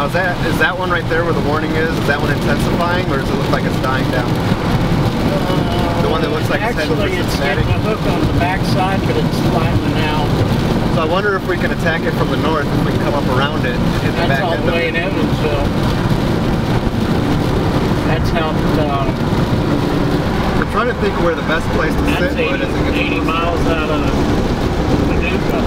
Now is that one right there where the warning is that one intensifying, or does it look like it's dying down? The one that looks like it's heading for Cincinnati? Actually, it's getting a hook on the backside, but it's flattening out. So I wonder if we can attack it from the north, if we can come up around it and hit the back end. That's all the way in Evansville. That's how I'm trying to think of where the best place to sit would as it gets 80 miles out of Paducah.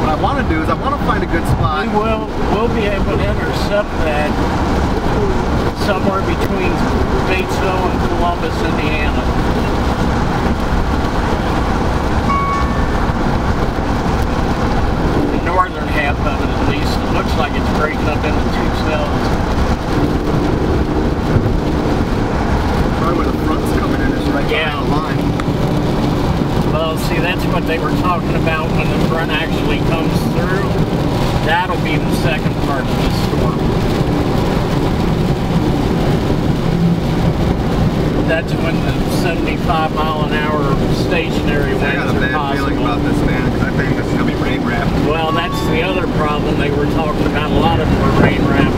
What I want to do is I want to find a good spot. We'll be able to intercept that somewhere between Batesville and Columbus, Indiana. The northern half of it, at least, it looks like it's breaking up into two cells. Probably where the front's coming in is right behind the line. Well, see, that's what they were talking about when the front actually comes through. That'll be the second part of this storm. That's when the 75-mile-an-hour stationary winds are possible. I got a bad feeling about this, man, because I think this is going to be rain wrapped. Well, that's the other problem. They were talking about a lot of them were rain wrapped.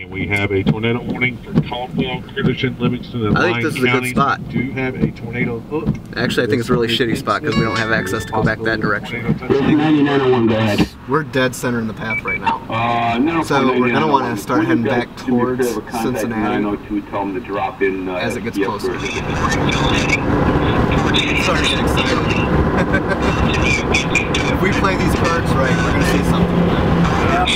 We have a tornado warning for Caldwell, Critition, Livingston, and I think this is a good spot. We do have a tornado hook. Actually, I think it's a really shitty spot because we don't have access to go back that direction. 9901, go ahead. We're dead center in the path right now. So we're going to want to start heading back towards Cincinnati as it gets closer. It's starting to get exciting. If we play these cards right, we're going to see something. Yeah.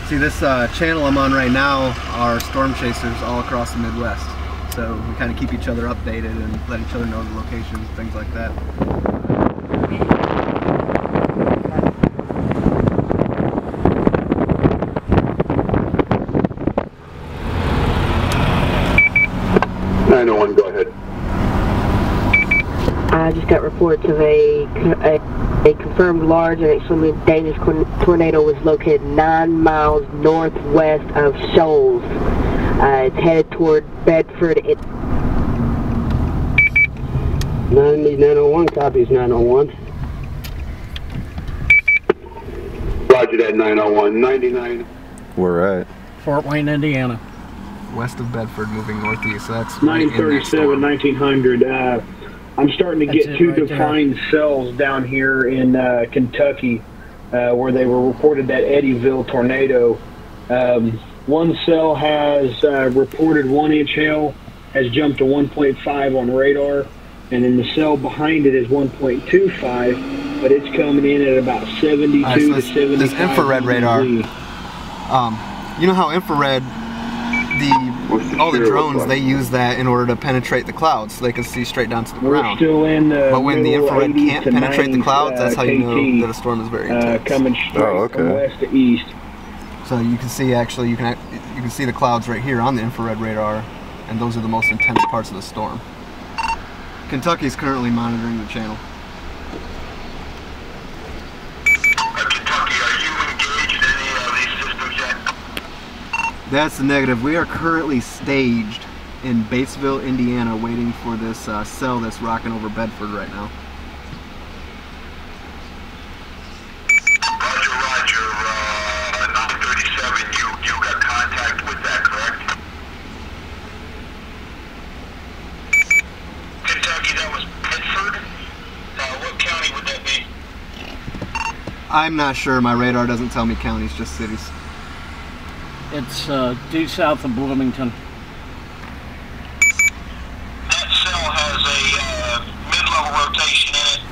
See, this channel I'm on right now are storm chasers all across the Midwest. So we kind of keep each other updated and let each other know the locations, things like that. Go ahead. I just got reports of a confirmed large and extremely dangerous tornado was located 9 miles northwest of Shoals. It's headed toward Bedford. 901 copies 901. Roger that 901. 99. We're at Fort Wayne, Indiana. West of Bedford, moving northeast. So that's 937, 1900. I'm starting to get two defined cells down here in Kentucky where they were reported that Eddyville tornado. One cell has reported 1-inch hail, has jumped to 1.5 on radar, and then the cell behind it is 1.25, but it's coming in at about 72 to 75. This infrared radar, you know how infrared, all the drones, they use that in order to penetrate the clouds so they can see straight down to the ground. Still in the but when the infrared can't penetrate the clouds, that's how you know that a storm is very intense. Coming straight from west to east. So you can see, actually, you can see the clouds right here on the infrared radar, and those are the most intense parts of the storm. Kentucky is currently monitoring the channel. Kentucky, are you engaged in any of these systems yet? That's the negative. We are currently staged in Batesville, Indiana, waiting for this cell that's rocking over Bedford right now. Roger, 937, you got contact with that, correct? Kentucky, that was Bedford? What county would that be? I'm not sure. My radar doesn't tell me counties, just cities. It's due south of Bloomington. That cell has a mid-level rotation in it.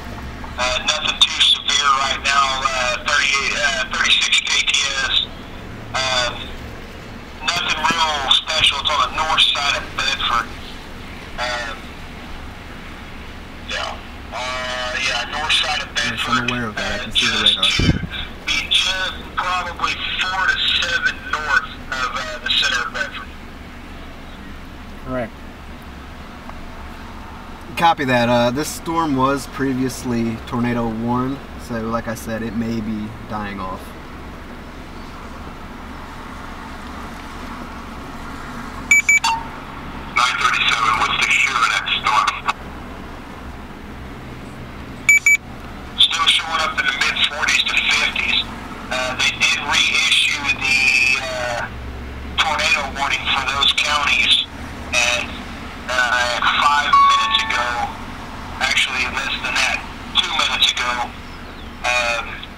Nothing too severe right now. 36 KTS. Nothing real special. It's on the north side of Bedford. North side of Bedford. Yes, I'm aware of that. I can see the radar. Be just probably 4 to 7 north Copy that. This storm was previously tornado warned, so like I said, it may be dying off. What's the shear in that storm? Still showing up in the mid-40s to 50s. They did reissue the tornado warning for those counties, and 5 minutes ago, actually less than that, 2 minutes ago,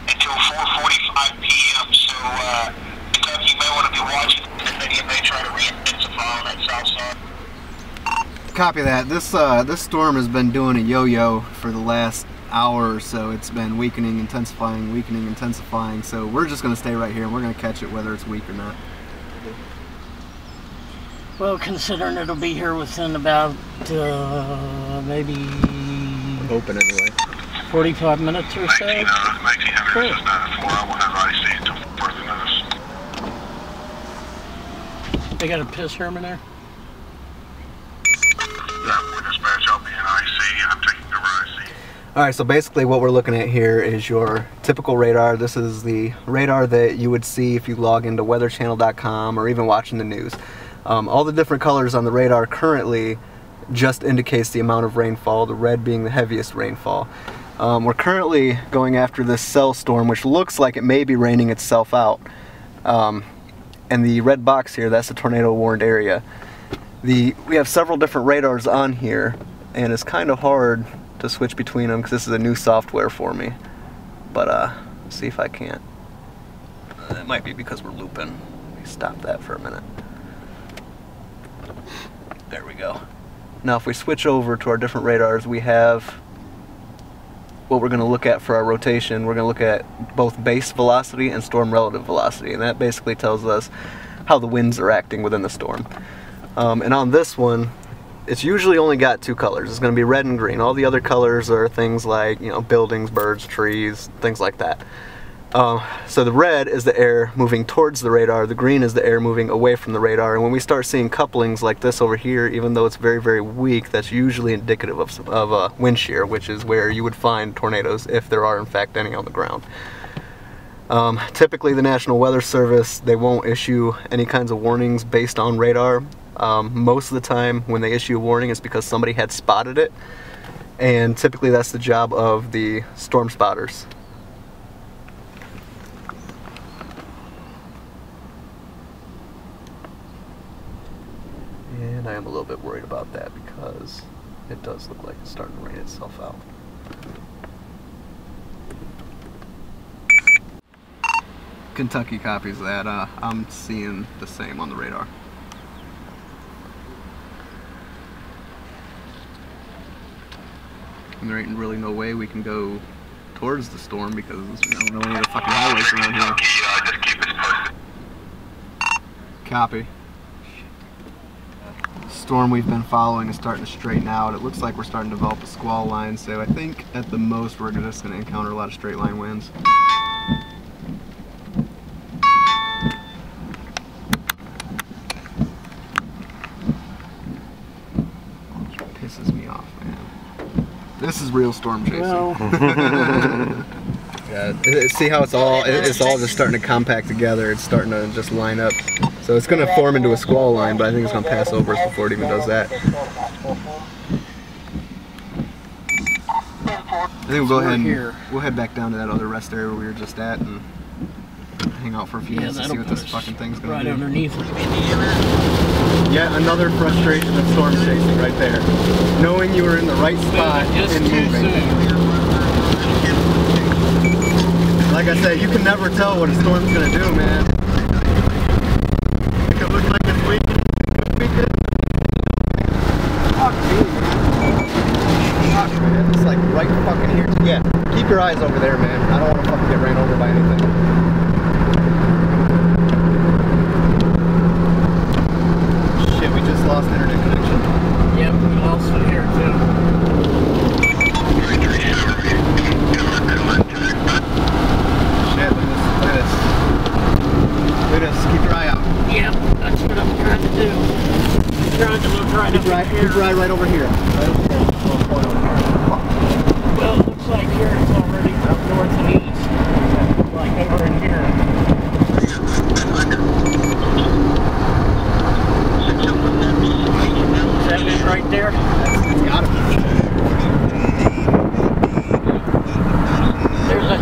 until 4:45 p.m. So Kentucky may want to be watching, and you may try to re-intensify on that south side. Copy that. This storm has been doing a yo-yo for the last hour or so. It's been weakening, intensifying, weakening, intensifying. So we're just going to stay right here and we're going to catch it whether it's weak or not. Well, considering it'll be here within about maybe I'm hoping anyway. 45 minutes or so. 1900 is 9-4. I will have IC until further notice. They got a piss herm in there? Yeah, with dispatch, I'll be in IC. I'm taking over IC. Alright, so basically what we're looking at here is your typical radar. This is the radar that you would see if you log into weatherchannel.com or even watching the news. All the different colors on the radar currently just indicates the amount of rainfall, the red being the heaviest rainfall. We're currently going after this cell storm, which looks like it may be raining itself out. And the red box here, that's the tornado warned area. We have several different radars on here, and it's kind of hard to switch between them because this is a new software for me. But let's see if I can't. It might be because we're looping. Let me stop that for a minute. There we go. Now if we switch over to our different radars, we have what we're going to look at for our rotation. We're going to look at both base velocity and storm relative velocity, and that basically tells us how the winds are acting within the storm. And on this one, it's usually only got two colors. It's going to be red and green. All the other colors are things like, you know, buildings, birds, trees, things like that. So the red is the air moving towards the radar, the green is the air moving away from the radar, and when we start seeing couplings like this over here, even though it's very, very weak, that's usually indicative of wind shear, which is where you would find tornadoes if there are in fact any on the ground. Typically the National Weather Service, they won't issue any kinds of warnings based on radar. Most of the time when they issue a warning it's because somebody had spotted it, and typically that's the job of the storm spotters. And I am a little bit worried about that because it does look like it's starting to rain itself out. Kentucky copies that. I'm seeing the same on the radar. And there ain't really no way we can go towards the storm because we don't know any of the fucking highways around here. Just keep us posted. Copy. Storm we've been following is starting to straighten out. It looks like we're starting to develop a squall line, so I think at the most we're just going to encounter a lot of straight line winds. Pisses me off, man. This is real storm chasing. Well. Yeah, see how it's all just starting to compact together. It's starting to just line up. So it's going to form into a squall line, but I think it's going to pass over us before it even does that. I think we'll go ahead and we'll head back down to that other rest area where we were just at and hang out for a few minutes to see what this fucking thing's going to do. Right underneath it. Yet another frustration of storm chasing right there. Knowing you were in the right spot and moving. Like I said, you can never tell what a storm's going to do, man. It could look like it's weak. Fuck me, man. Fuck, man. It's like right fucking here. Yeah, keep your eyes over there, man. I don't want to fucking get ran over by anything. Shit, we just lost internet connection. Yep, we lost it here too. Keep your eye out. Yep, that's what I'm trying to do. I'm trying to look right over here. Keep your eye right over here. Right over here.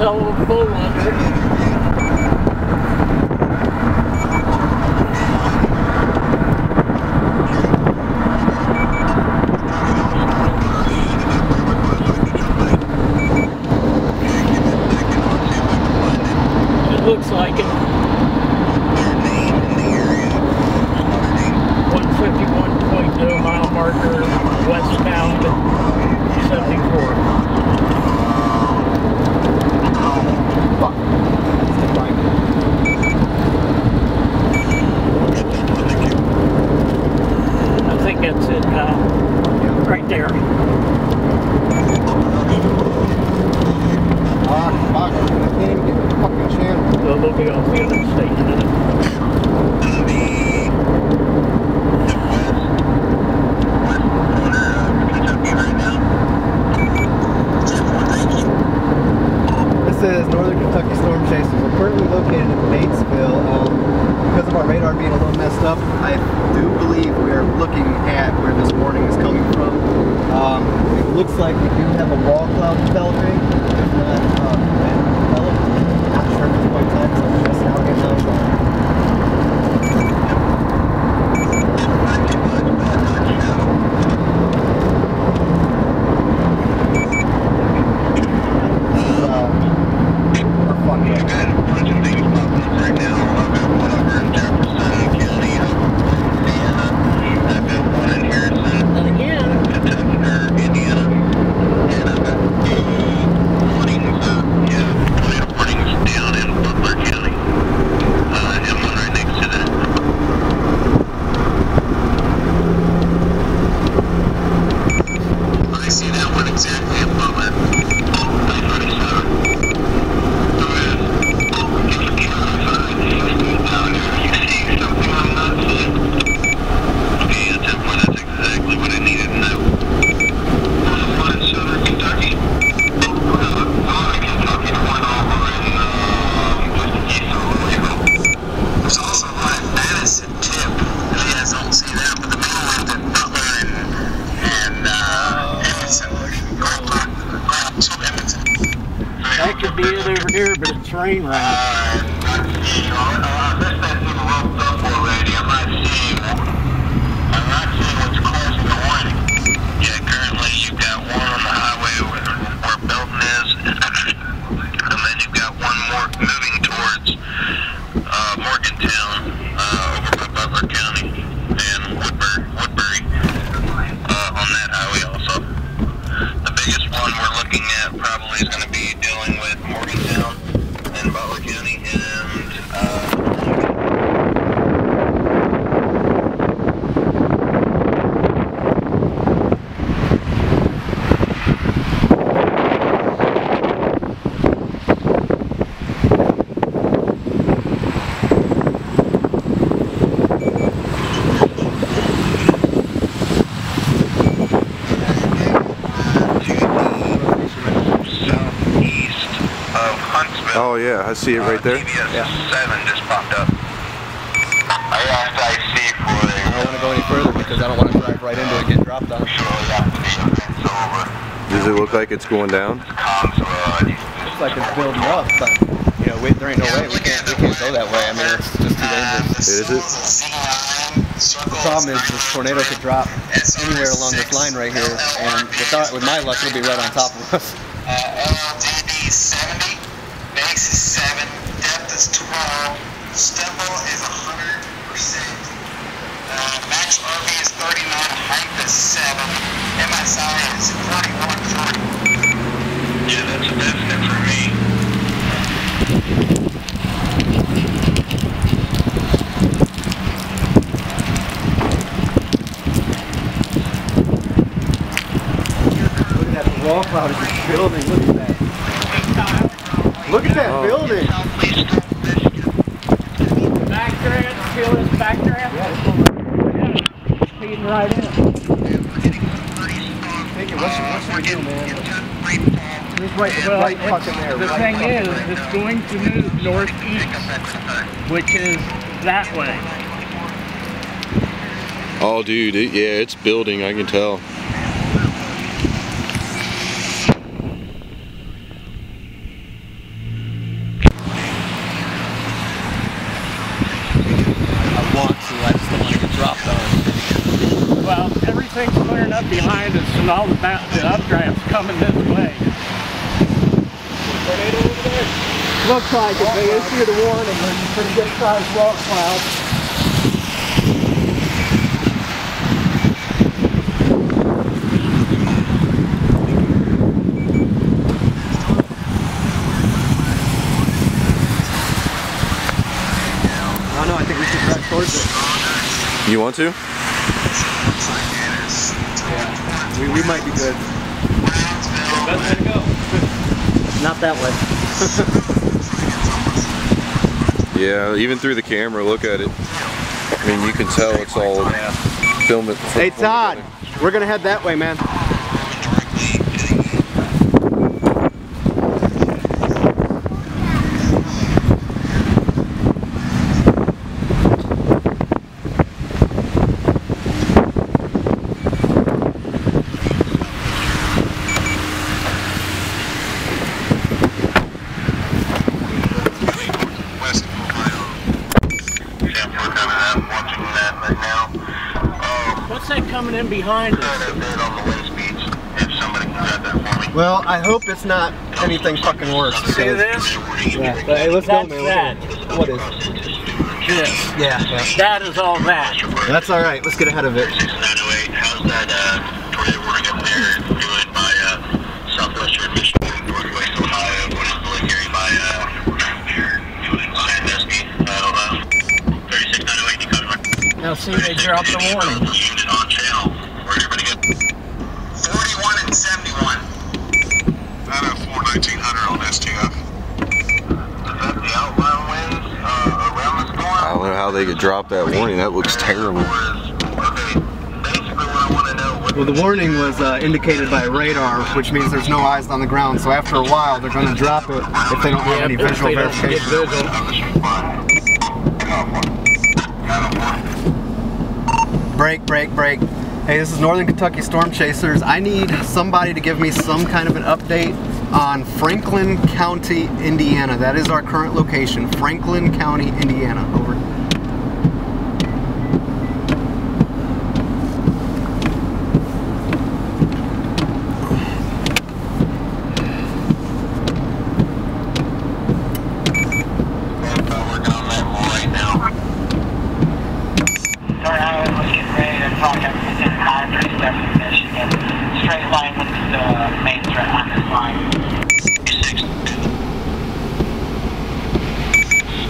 hell of a bull under it. Looks like it. 151.0 mile marker westbound 74. I think that's it, right there. Fuck, I can't even get the fucking channel. So they'll be off the interstate in a minute. This is Northern Kentucky Storm Chasers. We're currently located in Batesville. Because of our radar being a little messed up, I do believe we are looking at where this warning is coming from. It looks like we do have a wall cloud developing. If not, not sure at this point in time, so I'm just now getting out. That could be it over here, but it's rain right. Currently you've got one on the highway where Belton is, and then you've got one more moving towards Morgantown over by Butler County and Woodbury on that highway also. The biggest one we're looking at probably is going to be dealing with Morgantown and Butler County and Oh yeah, I see it right there. TBS 7 just popped up. I asked IC for it. I don't want to go any further because I don't want to drive right into it and get dropped on. Does it look like it's going down? Looks like it's building up, but you know, there ain't no way we can't go that way. I mean, it's just too dangerous. Is it? The problem is this tornado could drop anywhere along this line right here, and with my luck, it'll be right on top of us. LLDD 70, base is 7, depth is 12, stemple is 100%, max RV is 39, height is 7, MSI is 4140. Yeah, that's a definite for me. Look at that wall cloud is just building. Look at that. Look at that building. Backdraft, feel this backdraft? Yeah, it's feeding right in. What should we do, man? Right fucking there. The thing is, it's going to move northeast, which is that way. Oh dude, yeah, it's building, I can tell. right behind us, and all the updraft's coming this way. Tornado over there? Looks like it, but you see the warning. There's a pretty good sized rock cloud. I don't know, I think we should drive towards it. You want to? Yeah, we might be good. Best way to go. Not that way. Yeah, even through the camera, look at it. I mean, you can tell it's all filming. Hey Todd, we're gonna head that way, man. What's that coming in behind us? Well, I hope it's not anything fucking worse. See this? Yeah, but hey, let's go, man. That. What is? This. Yeah. That is all that. That's all right. Let's get ahead of it. How's that tornado warning up there doing by southwestern Michigan, northwest Ohio, going into the area by Sandusky, Ohio. 36908, you coming? Now see, they dropped the warning. Unit on channel. Where'd everybody get? 41 and 71. Out of 41900 on STF. Is that the outbound winds around the storm? I don't know how they could drop that warning. That looks terrible. Well, the warning was indicated by radar, which means there's no eyes on the ground. So after a while, they're going to drop it if they don't have any visual verification. Break, break, break. Hey, this is Northern Kentucky Storm Chasers. I need somebody to give me some kind of an update on Franklin County, Indiana. That is our current location, Franklin County, Indiana. Over. Straight line with the main threat on this line.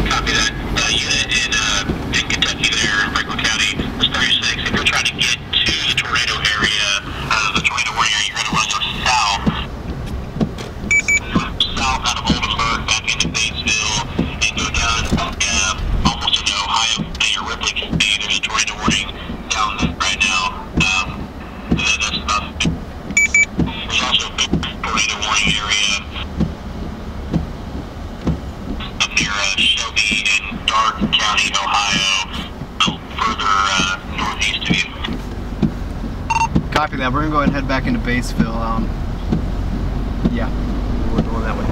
Copy that unit in Kentucky there in Franklin County. It's 36. If you're trying to get to the tornado area, the tornado warning area, you're going to want to go south. South out of Oldenburg, back into Batesville, and go down almost into Ohio. And your Ripley County, there's a tornado warning down there right now. That's about it. There's also a big tornado warning area up near Shelby in Dark County, Ohio, further northeast of you. Copy that. We're going to go ahead and head back into Batesville. Yeah, we're going that way.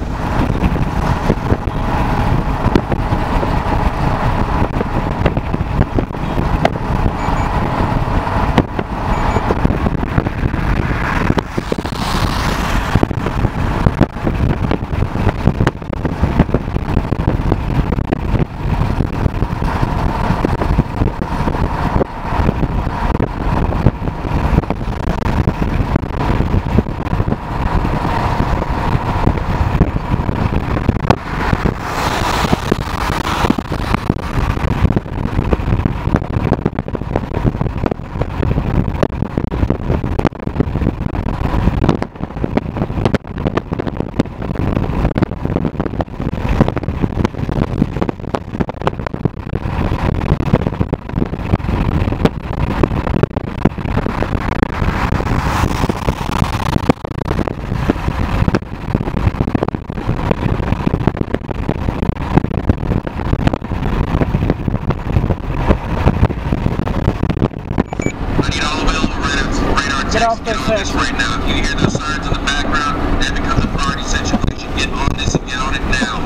Get off this section. Right now, if you hear those sirens in the background, that becomes a priority situation. Get on this and get on it now.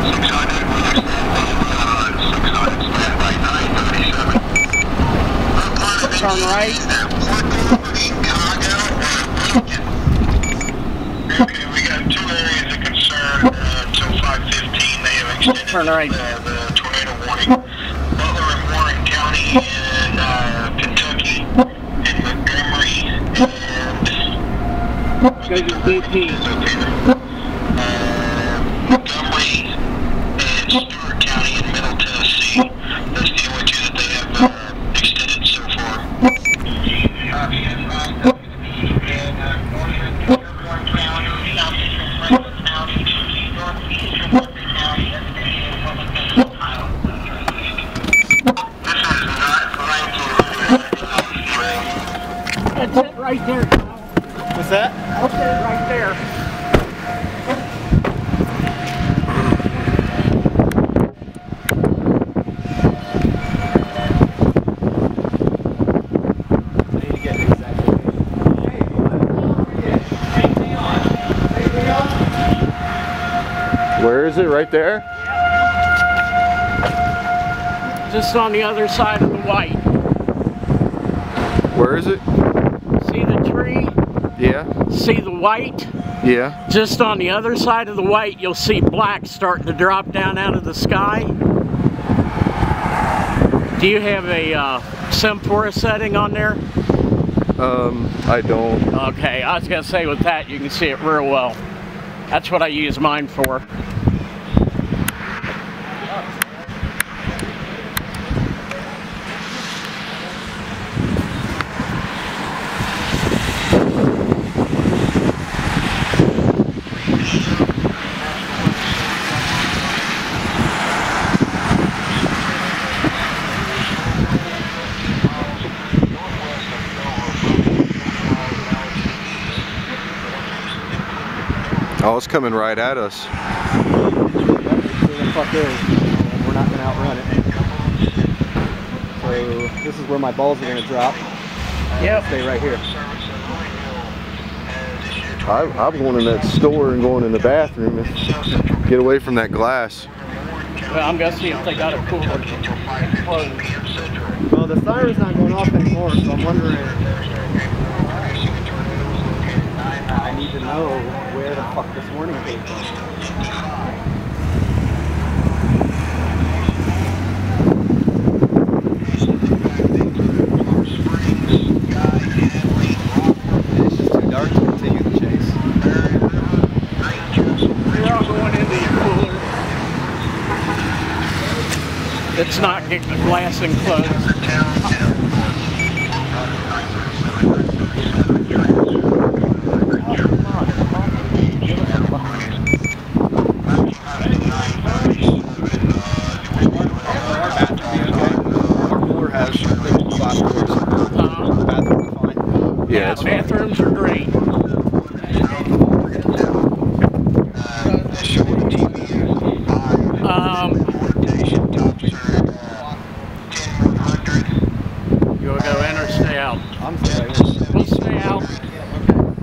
600, stand by 937. Turn right. turn right. The tornado warning. Butler and Warren County in Kentucky, and Montgomery and Montgomery and Stewart County in Middle Tennessee. That's the only two that they have extended so far. That's it right there. What's that? That's it right there. Where is it? Right there? Just on the other side of the white. Where is it? See the tree? Yeah. See the white? Yeah. Just on the other side of the white, you'll see black starting to drop down out of the sky. Do you have a Sempora setting on there? I don't. Okay, I was gonna say with that you can see it real well. That's what I use mine for. Oh, it's coming right at us. Where the fuck is? We're not gonna outrun it. So this is where my balls are gonna drop. Yep. Stay right here. I'm going in that store and going in the bathroom and get away from that glass. Well, I'm gonna see if they got a cooler closed. Well, the siren's not going off anymore, so I'm wondering. I need to know where the fuck this warning came from. It's just too dark to continue the chase. You're all going into your cooler. It's not getting the glass enclosed. Yeah, it's fine. Bathrooms are great. You want to go in or stay out? I'm sorry. We'll stay out.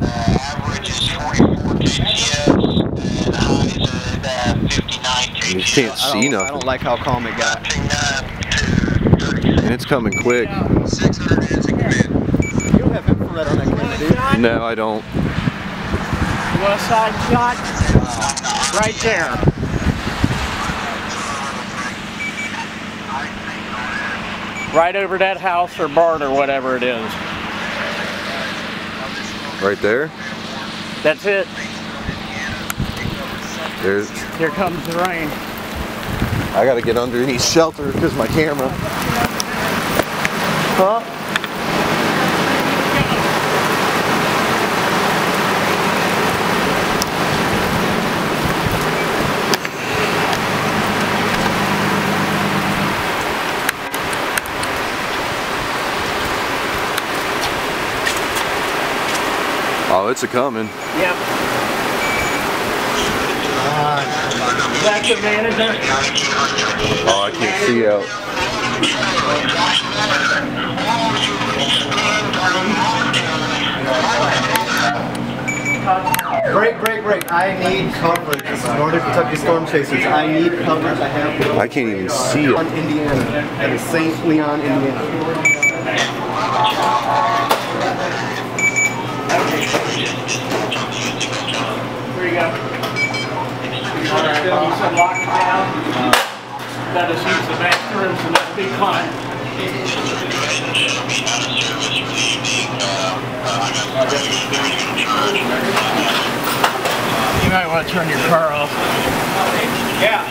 Average is 44 kgs and highs at 59 kgs. You can't see I nothing. don't like how calm it got. And it's coming quick. 600 is a command. You don't have infrared on that camera, do you? No, I don't. West side shot. Right there. Right over that house or barn or whatever it is. Right there? That's it. There's. Here comes the rain. I gotta get underneath shelter because my camera. Huh? Oh, it's a coming. Yep. That's the manager. Oh, I can't see out. Break. I need coverage. This is Northern Kentucky Storm Chasers. I need coverage. I can't even see it. On Indiana. That is St. Leon, Indiana. Here you go. All right, you said lock it down. let us use the bathrooms and that'll be fine. You might want to turn your car off. Yeah.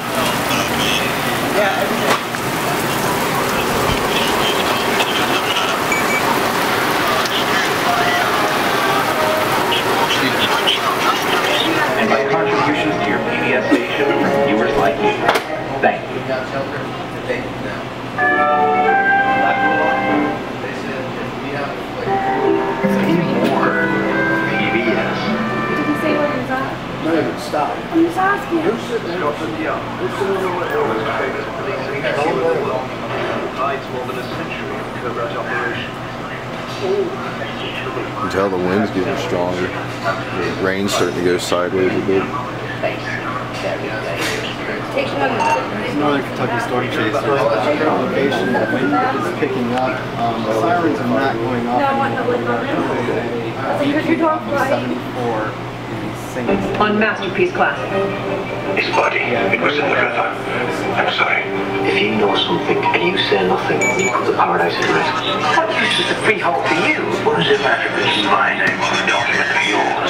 And by contributions to your PBS station from viewers like you. Thank you. More PBS. Did he say where he was at? No, stop. I'm just asking. You're sitting there. You're sitting there with more than a century of covert operations. You can tell the wind's getting stronger. The rain's starting to go sideways a bit. Northern Kentucky storm chaser. Location, the wind is picking up. The sirens are not going off anymore. On Masterpiece Classic. His body, it was in the river. I'm sorry. If you know something and you say nothing, you put the paradise at risk. What use is the freehold to you? What does it matter if it's my name on a document of yours?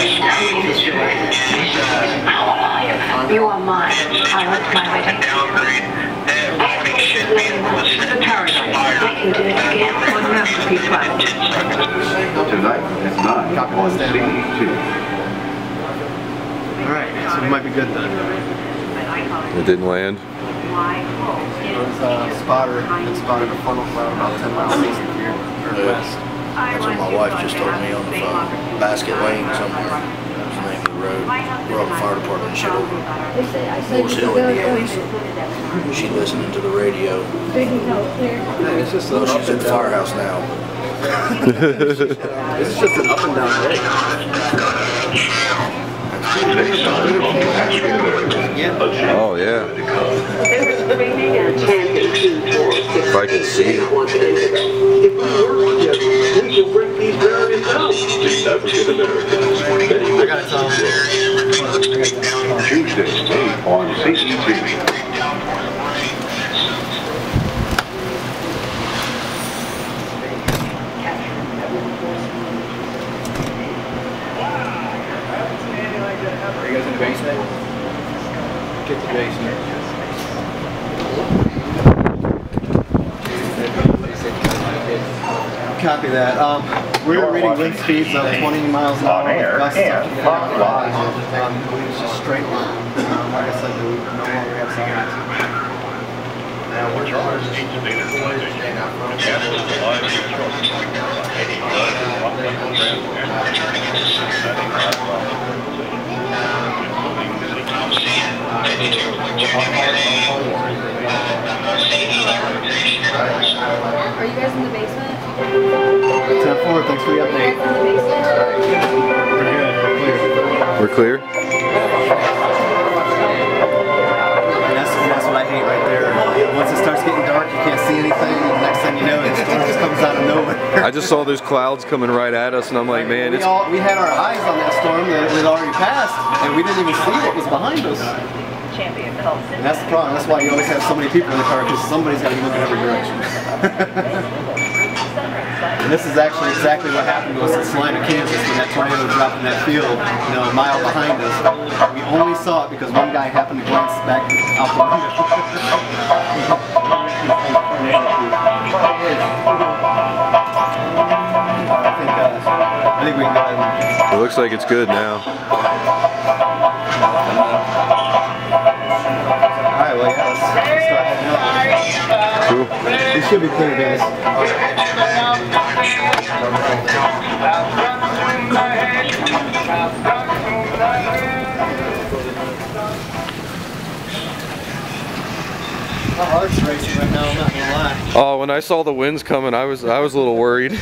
How am I? You are mine. I want my wedding. The paradise. I can do it again. On Masterpiece Classic. Tonight at 9 on CE2. Alright, so we might be good then. It didn't land. There's a spotter that spotted a funnel cloud about 10 miles east of here, or west. That's what my wife just told me on the phone. Basket Lane somewhere. That's the name of the road. We're on the fire department and shit over Morse Hill, Indiana. She's listening to the radio. It's just Well, she's at the firehouse now. It's just an up and down road. Oh yeah. If I can see it. I gotta tell Tuesday on CE2. Are you guys in the basement? Get the basement. Copy that. We're reading wind speeds of 20 miles an hour. Gusts it's just straight line. Like I said, we no longer have sirens. Now we're Are you guys in the basement? 10-4, thanks for the update. We're good, We're clear? And that's what I hate right there. Once it starts getting dark, you can't see anything, and the next thing you know, the storm just comes out of nowhere. I just saw those clouds coming right at us, and I'm like, man, it's... We had our eyes on that storm that had already passed, and we didn't even see what was behind us. And that's the problem. That's why you always have so many people in the car, because somebody's got to be looking every direction. And this is actually exactly what happened to us in Salina, Kansas, when that tornado dropped in that field, you know, a mile behind us. We only saw it because one guy happened to glance back out the window. I think we can go ahead and... It looks like it's good now. Alright, well, yeah, let's start heading out. Cool. We should be clear, guys. My heart's racing right now, I'm not gonna lie. Oh, when I saw the winds coming, I was a little worried.